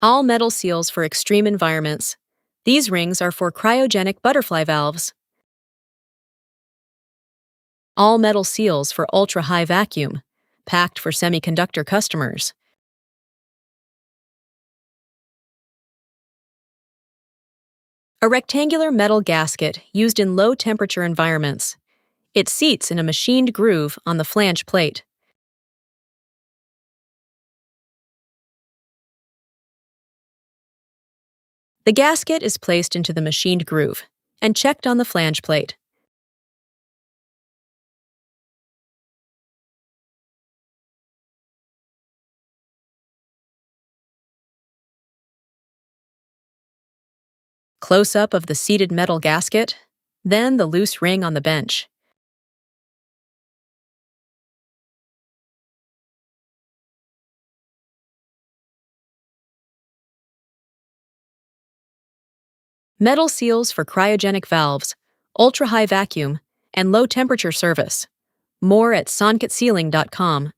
All metal seals for extreme environments. These rings are for cryogenic butterfly valves. All metal seals for ultra-high vacuum, packed for semiconductor customers. A rectangular metal gasket used in low-temperature environments. It seats in a machined groove on the flange plate. The gasket is placed into the machined groove and checked on the flange plate. Close-up of the seated metal gasket, then the loose ring on the bench. Metal seals for cryogenic valves, ultra-high vacuum, and low-temperature service. More at sonkitsealing.com.